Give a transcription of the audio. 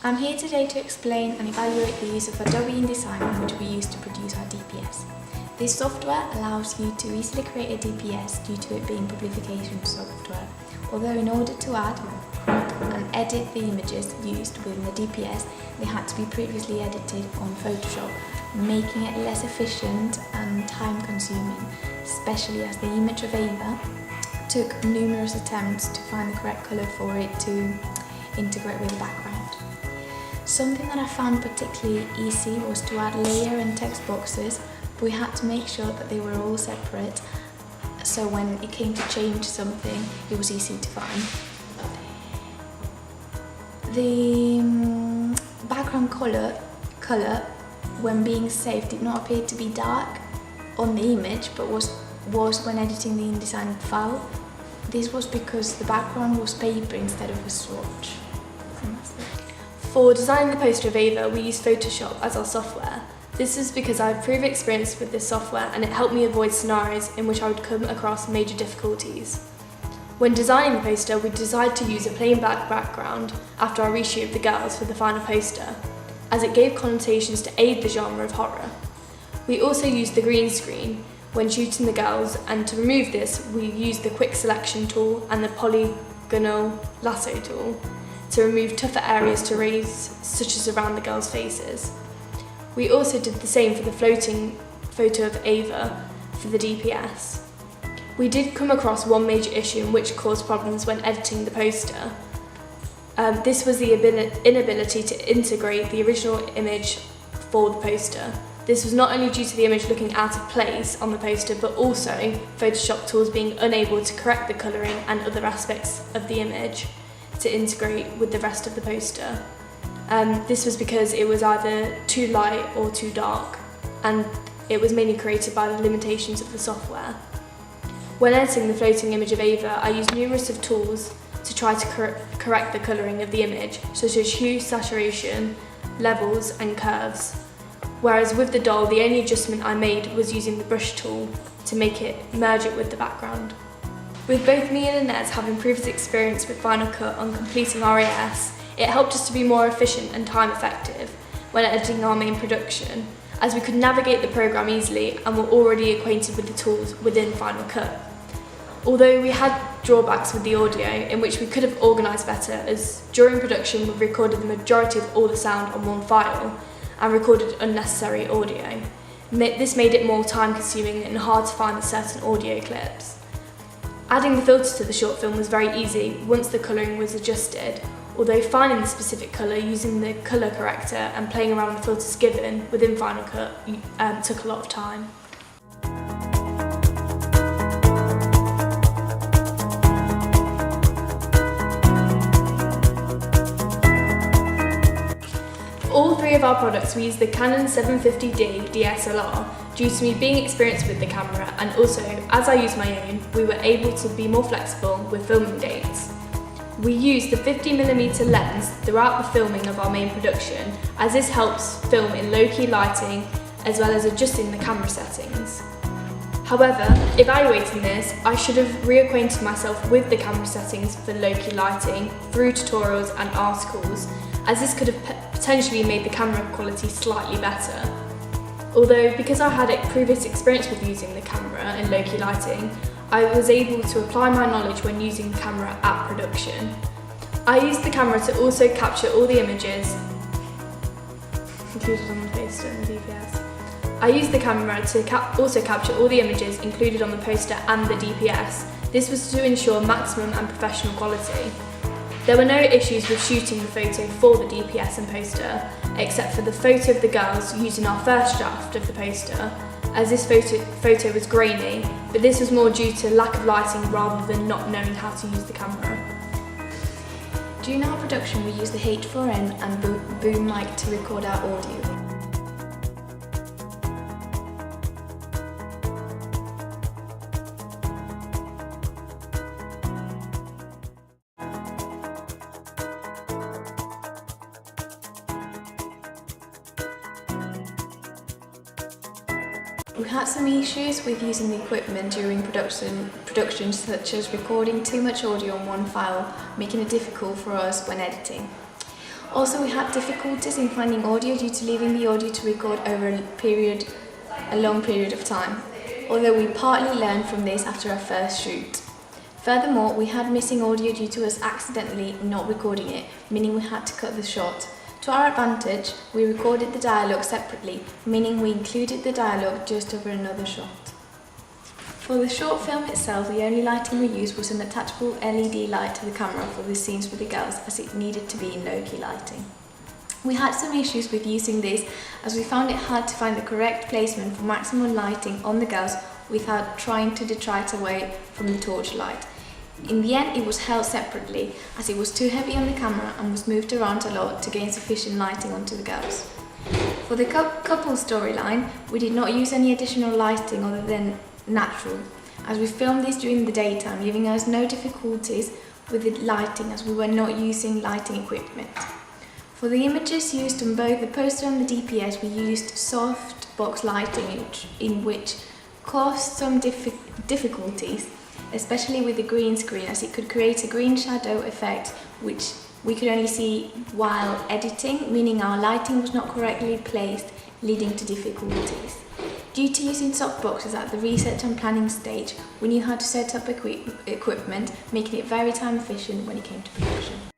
I'm here today to explain and evaluate the use of Adobe InDesign, which we use to produce our DPS. This software allows you to easily create a DPS due to it being publication software, although in order to add, crop and edit the images used within the DPS, they had to be previously edited on Photoshop, making it less efficient and time consuming, especially as the image of Ava took numerous attempts to find the correct colour for it to integrate with the background. Something that I found particularly easy was to add layer and text boxes, but we had to make sure that they were all separate, so when it came to change something, it was easy to find. The background colour, when being saved, did not appear to be dark on the image, but was when editing the InDesign file. This was because the background was paper instead of a swatch. For designing the poster of Ava, we use Photoshop as our software. This is because I have previous experience with this software and it helped me avoid scenarios in which I would come across major difficulties. When designing the poster, we decided to use a plain black background after our reshoot of the girls for the final poster, as it gave connotations to aid the genre of horror. We also used the green screen when shooting the girls, and to remove this, we used the quick selection tool and the polygonal lasso tool to remove tougher areas to raise, such as around the girls' faces. We also did the same for the floating photo of Ava for the DPS. We did come across one major issue which caused problems when editing the poster. This was the inability to integrate the original image for the poster. This was not only due to the image looking out of place on the poster, but also Photoshop tools being unable to correct the colouring and other aspects of the image to integrate with the rest of the poster. This was because it was either too light or too dark, and it was mainly created by the limitations of the software. When editing the floating image of Ava, I used numerous of tools to try to correct the colouring of the image, such as hue, saturation, levels and curves. Whereas with the doll, the only adjustment I made was using the brush tool to merge it with the background. With both me and Inez having previous experience with Final Cut on completing RAS, it helped us to be more efficient and time effective when editing our main production, as we could navigate the program easily and were already acquainted with the tools within Final Cut. Although we had drawbacks with the audio, in which we could have organised better, as during production we recorded the majority of all the sound on one file and recorded unnecessary audio. This made it more time consuming and hard to find certain audio clips. Adding the filter to the short film was very easy once the colouring was adjusted, although finding the specific colour using the colour corrector and playing around with the filters given within Final Cut took a lot of time. For all three of our products, we use the Canon 750D DSLR due to me being experienced with the camera, and also, as I use my own, we were able to be more flexible with filming dates. We used the 50mm lens throughout the filming of our main production, as this helps film in low-key lighting as well as adjusting the camera settings. However, evaluating this, I should have reacquainted myself with the camera settings for low-key lighting through tutorials and articles, as this could have potentially made the camera quality slightly better. Although, because I had previous experience with using the camera in low-key lighting, I was able to apply my knowledge when using the camera at production. I used the camera to also capture all the images included on the poster and the DPS. I used the camera to also capture all the images included on the poster and the DPS. This was to ensure maximum and professional quality. There were no issues with shooting the photo for the DPS and poster, except for the photo of the girls used in our first draft of the poster, as this photo was grainy, but this was more due to lack of lighting rather than not knowing how to use the camera. During our production, we used the H4n and boom mic to record our audio. We had some issues with using the equipment during production, such as recording too much audio on one file, making it difficult for us when editing. Also, we had difficulties in finding audio due to leaving the audio to record over a long period of time, although we partly learned from this after our first shoot. Furthermore, we had missing audio due to us accidentally not recording it, meaning we had to cut the shot. To our advantage, we recorded the dialogue separately, meaning we included the dialogue just over another shot. For the short film itself, the only lighting we used was an attachable LED light to the camera for the scenes with the girls, as it needed to be in low-key lighting. We had some issues with using this, as we found it hard to find the correct placement for maximum lighting on the girls without trying to detract away from the torch light. In the end, it was held separately, as it was too heavy on the camera and was moved around a lot to gain sufficient lighting onto the girls. For the couple storyline, we did not use any additional lighting other than natural, as we filmed this during the daytime, giving us no difficulties with the lighting as we were not using lighting equipment. For the images used on both the poster and the DPS, we used soft box lighting, in which caused some difficulties, especially with the green screen, as it could create a green shadow effect which we could only see while editing, meaning our lighting was not correctly placed, leading to difficulties. Due to using softboxes at the research and planning stage, we knew how to set up equipment, making it very time efficient when it came to production.